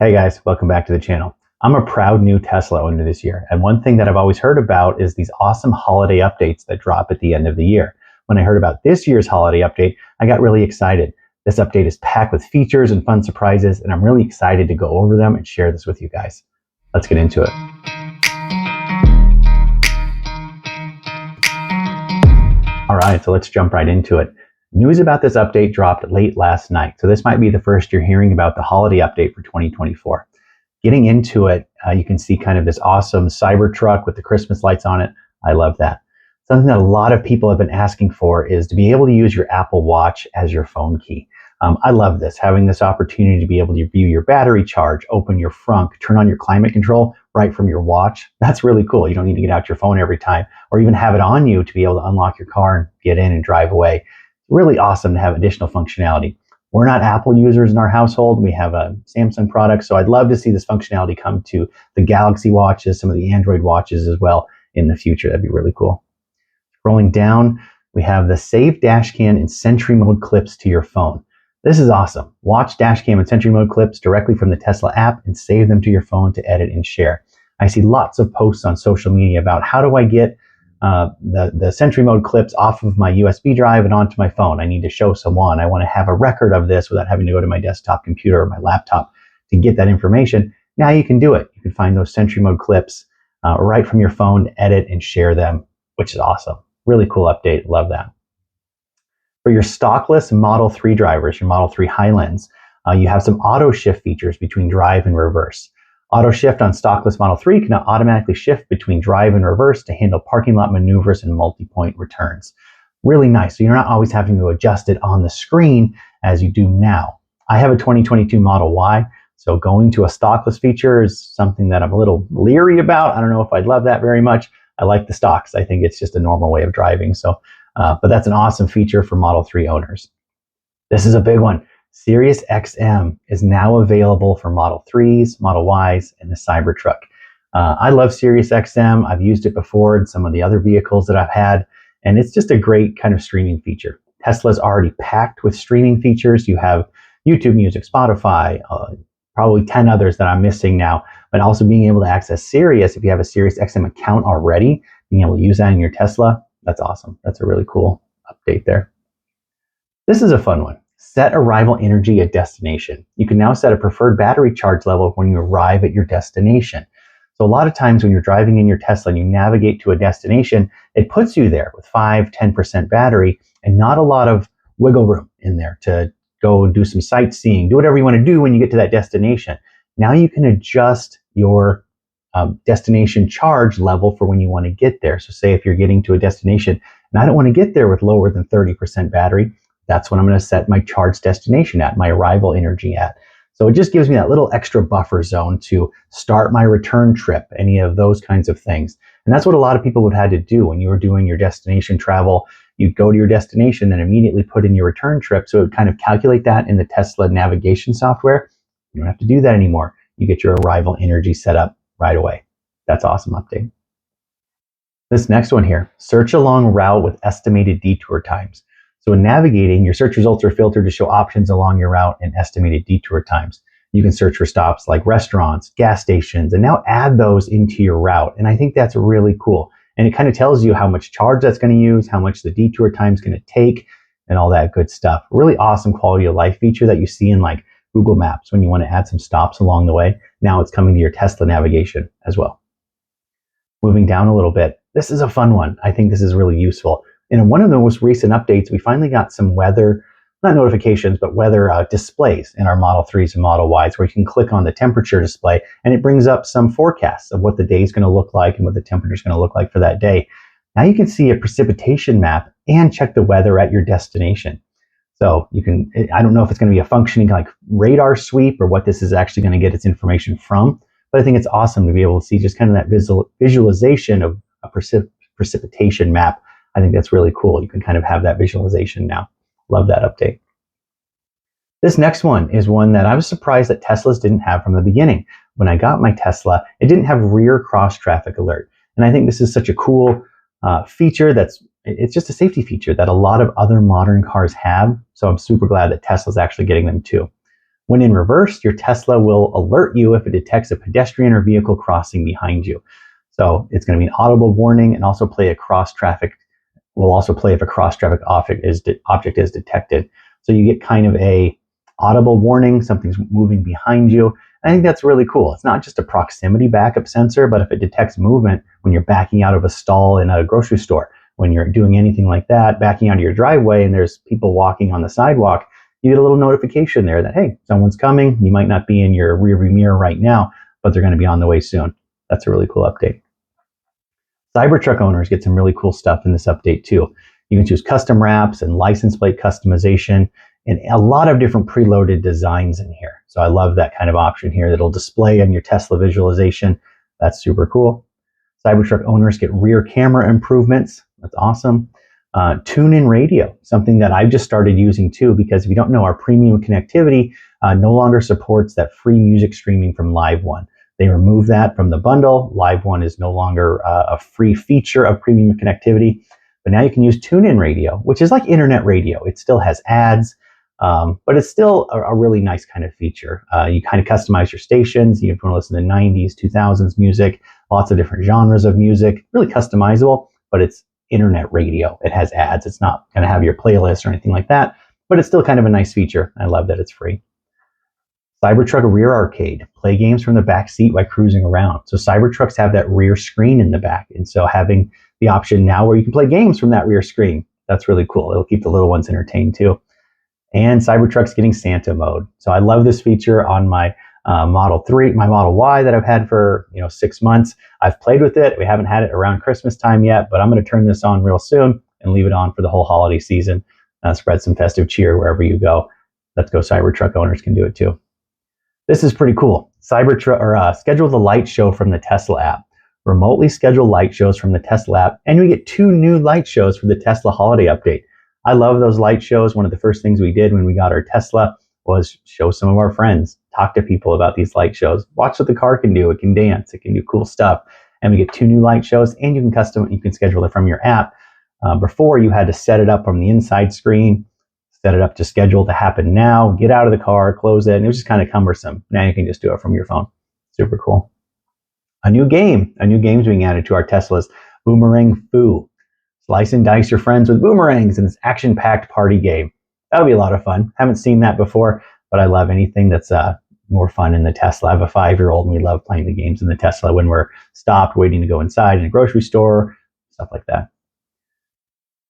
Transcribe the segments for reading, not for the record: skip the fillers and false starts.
Hey guys, welcome back to the channel. I'm a proud new Tesla owner this year, and one thing that I've always heard about is these awesome holiday updates that drop at the end of the year. When I heard about this year's holiday update, I got really excited. This update is packed with features and fun surprises, and I'm really excited to go over them and share this with you guys. Let's get into it. All right, so let's jump right into it. News about this update dropped late last night, so this might be the first you're hearing about the holiday update for 2024. Getting into it, you can see kind of this awesome Cybertruck with the Christmas lights on it. I love that. Something that a lot of people have been asking for is to be able to use your Apple Watch as your phone key. I love this, having this opportunity to be able to view your battery charge, open your frunk, turn on your climate control right from your watch. That's really cool. You don't need to get out your phone every time or even have it on you to be able to unlock your car and get in and drive away. Really awesome to have additional functionality. We're not Apple users in our household. We have a Samsung product, so I'd love to see this functionality come to the Galaxy watches, some of the Android watches as well in the future. That'd be really cool. Scrolling down, we have the Save Dashcam and Sentry Mode clips to your phone. This is awesome. Watch Dashcam and Sentry Mode clips directly from the Tesla app and save them to your phone to edit and share. I see lots of posts on social media about how do I get the Sentry Mode clips off of my USB drive and onto my phone. I need to show someone. I want to have a record of this without having to go to my desktop computer or my laptop to get that information. Now you can do it. You can find those Sentry Mode clips right from your phone, edit and share them, which is awesome. Really cool update. Love that. For your stockless Model 3 drivers, your Model 3 Highlands, you have some auto shift features between drive and reverse. Auto shift on stockless Model 3 can now automatically shift between drive and reverse to handle parking lot maneuvers and multi-point returns. Really nice. So you're not always having to adjust it on the screen as you do now. I have a 2022 Model Y, so going to a stockless feature is something that I'm a little leery about. I don't know if I'd love that very much. I like the stocks. I think it's just a normal way of driving. But that's an awesome feature for Model 3 owners. This is a big one. Sirius XM is now available for Model 3s, Model Ys, and the Cybertruck. I love Sirius XM. I've used it before in some of the other vehicles that I've had, and it's just a great kind of streaming feature. Tesla's already packed with streaming features. You have YouTube Music, Spotify, probably 10 others that I'm missing now, but also being able to access Sirius if you have a Sirius XM account already, being able to use that in your Tesla, that's awesome. That's a really cool update there. This is a fun one. Set arrival energy at destination. You can now set a preferred battery charge level when you arrive at your destination. So a lot of times when you're driving in your Tesla and you navigate to a destination, it puts you there with 5-10% battery and not a lot of wiggle room in there to go and do some sightseeing, do whatever you want to do when you get to that destination. Now you can adjust your destination charge level for when you want to get there. So say if you're getting to a destination and I don't want to get there with lower than 30% battery, that's when I'm going to set my charge destination at, my arrival energy at. So it just gives me that little extra buffer zone to start my return trip, any of those kinds of things. And that's what a lot of people would have had to do when you were doing your destination travel. You'd go to your destination, then immediately put in your return trip. So it would kind of calculate that in the Tesla navigation software. You don't have to do that anymore. You get your arrival energy set up right away. That's awesome update. This next one here, search along route with estimated detour times. So in navigating, your search results are filtered to show options along your route and estimated detour times. You can search for stops like restaurants, gas stations, and now add those into your route. And I think that's really cool. And it kind of tells you how much charge that's going to use, how much the detour time is going to take, and all that good stuff. Really awesome quality of life feature that you see in like Google Maps when you want to add some stops along the way. Now it's coming to your Tesla navigation as well. Moving down a little bit, this is a fun one. I think this is really useful. In one of the most recent updates, we finally got some weather, not notifications, but weather displays in our Model 3s and Model Ys where you can click on the temperature display and it brings up some forecasts of what the day is going to look like and what the temperature is going to look like for that day. Now you can see a precipitation map and check the weather at your destination. So you can, I don't know if it's going to be a functioning like radar sweep or what this is actually going to get its information from, but I think it's awesome to be able to see just kind of that visualization of a precipitation map. I think that's really cool. You can kind of have that visualization now. Love that update. This next one is one that I was surprised that Teslas didn't have from the beginning. When I got my Tesla, it didn't have rear cross traffic alert. And I think this is such a cool feature it's just a safety feature that a lot of other modern cars have. So I'm super glad that Tesla's actually getting them too. When in reverse, your Tesla will alert you if it detects a pedestrian or vehicle crossing behind you. So it's going to be an audible warning and also play a cross-traffic, will also play if a cross-traffic object is detected. So you get kind of a audible warning, something's moving behind you. I think that's really cool. It's not just a proximity backup sensor, but if it detects movement when you're backing out of a stall in a grocery store, when you're doing anything like that, backing out of your driveway and there's people walking on the sidewalk, you get a little notification there that, hey, someone's coming. You might not be in your rearview mirror right now, but they're going to be on the way soon. That's a really cool update. Cybertruck owners get some really cool stuff in this update too. You can choose custom wraps and license plate customization and a lot of different preloaded designs in here. So I love that kind of option here that'll display on your Tesla visualization. That's super cool. Cybertruck owners get rear camera improvements. That's awesome. Tune-in radio, something that I've just started using too, because if you don't know, our premium connectivity no longer supports that free music streaming from Live One. They removed that from the bundle. Live One is no longer a free feature of premium connectivity, but now you can use tune-in radio, which is like internet radio. It still has ads, but it's still a really nice kind of feature. You kind of customize your stations. You want to listen to 90s, 2000s music, lots of different genres of music, really customizable, but it's internet radio. It has ads. It's not going to have your playlist or anything like that, but it's still kind of a nice feature. I love that it's free. Cybertruck rear arcade, play games from the back seat while cruising around. So Cybertrucks have that rear screen in the back. And so having the option now where you can play games from that rear screen, that's really cool. It'll keep the little ones entertained too. And Cybertruck's getting Santa mode. So I love this feature on my Model 3, my Model Y that I've had for 6 months. I've played with it. We haven't had it around Christmas time yet, but I'm going to turn this on real soon and leave it on for the whole holiday season. Spread some festive cheer wherever you go. Let's go Cybertruck owners can do it too. This is pretty cool. Cybertruck, or schedule the light show from the Tesla app. Remotely schedule light shows from the Tesla app, and we get 2 new light shows for the Tesla holiday update. I love those light shows. One of the first things we did when we got our Tesla was show some of our friends, talk to people about these light shows, watch what the car can do. It can dance, it can do cool stuff. And we get 2 new light shows, and you can schedule it from your app. Before you had to set it up from the inside screen, set it up to schedule to happen now, get out of the car, close it, and it was just kind of cumbersome. Now you can just do it from your phone. Super cool. A new game's being added to our Teslas, Boomerang Foo. Slice and dice your friends with boomerangs in this action-packed party game. That'll be a lot of fun. Haven't seen that before, but I love anything that's more fun in the Tesla. I have a 5-year-old and we love playing the games in the Tesla when we're stopped waiting to go inside in a grocery store, stuff like that.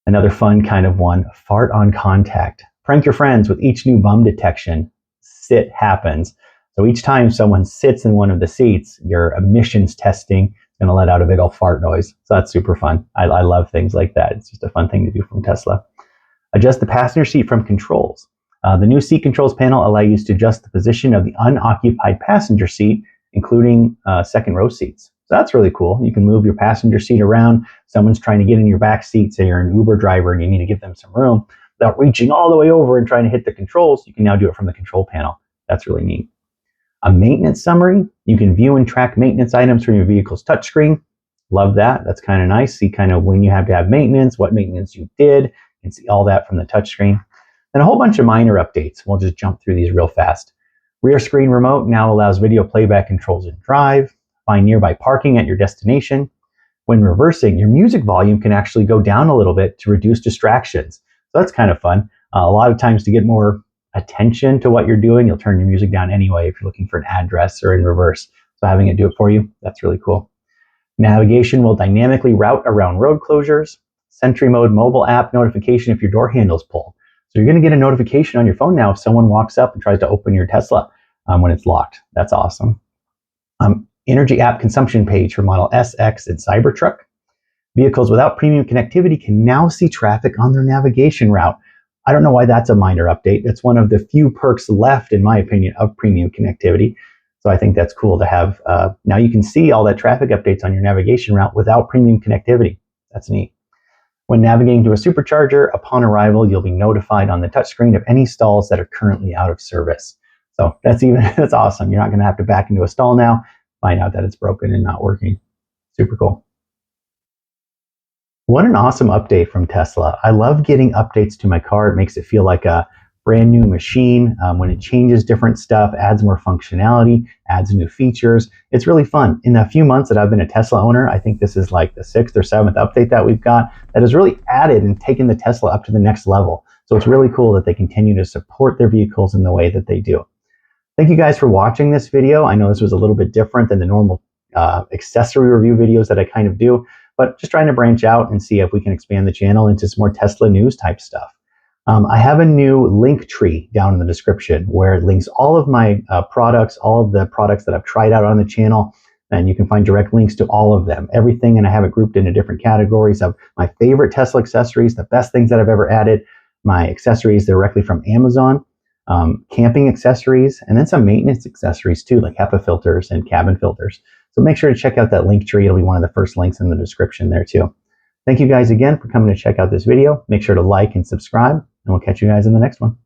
Another fun kind of one, fart on contact. Prank your friends with each new bum detection. Sit happens. So each time someone sits in one of the seats, your emissions testing is going to let out a big old fart noise. So that's super fun. I love things like that. It's just a fun thing to do from Tesla. Adjust the passenger seat from controls. The new seat controls panel allows you to adjust the position of the unoccupied passenger seat, including second row seats. So that's really cool. You can move your passenger seat around. Someone's trying to get in your back seat, say you're an Uber driver and you need to give them some room. Without reaching all the way over and trying to hit the controls, you can now do it from the control panel. That's really neat. A maintenance summary. You can view and track maintenance items from your vehicle's touchscreen. Love that. That's kind of nice. See kind of when you have to have maintenance, what maintenance you did, and see all that from the touchscreen. And a whole bunch of minor updates. We'll just jump through these real fast. Rear screen remote now allows video playback controls in Drive. Find nearby parking at your destination. When reversing, your music volume can actually go down a little bit to reduce distractions. So that's kind of fun. A lot of times to get more attention to what you're doing, you'll turn your music down anyway if you're looking for an address or in reverse. So having it do it for you, that's really cool. Navigation will dynamically route around road closures. Sentry Mode mobile app notification if your door handle's pulled. So you're going to get a notification on your phone now if someone walks up and tries to open your Tesla when it's locked. That's awesome. Energy app consumption page for Model S, X, and Cybertruck. Vehicles without premium connectivity can now see traffic on their navigation route. I don't know why that's a minor update. That's one of the few perks left, in my opinion, of premium connectivity. So I think that's cool to have. Now you can see all that traffic updates on your navigation route without premium connectivity. That's neat. When navigating to a supercharger, upon arrival, you'll be notified on the touchscreen of any stalls that are currently out of service. So that's awesome. You're not going to have to back into a stall now, find out that it's broken and not working. Super cool. What an awesome update from Tesla. I love getting updates to my car. It makes it feel like a brand new machine. When it changes different stuff, adds more functionality, adds new features. It's really fun. In a few months that I've been a Tesla owner, I think this is like the 6th or 7th update that we've got that has really added and taken the Tesla up to the next level. So it's really cool that they continue to support their vehicles in the way that they do. Thank you guys for watching this video. I know this was a little bit different than the normal accessory review videos that I kind of do, but just trying to branch out and see if we can expand the channel into some more Tesla news type stuff. I have a new link tree down in the description where it links all of my products, all of the products that I've tried out on the channel, and you can find direct links to all of them, everything, and I have it grouped into different categories of my favorite Tesla accessories, the best things that I've ever added, my accessories directly from Amazon, camping accessories, and then some maintenance accessories too, like HEPA filters and cabin filters. So make sure to check out that link tree. It'll be one of the first links in the description there too. Thank you guys again for coming to check out this video. Make sure to like and subscribe, and we'll catch you guys in the next one.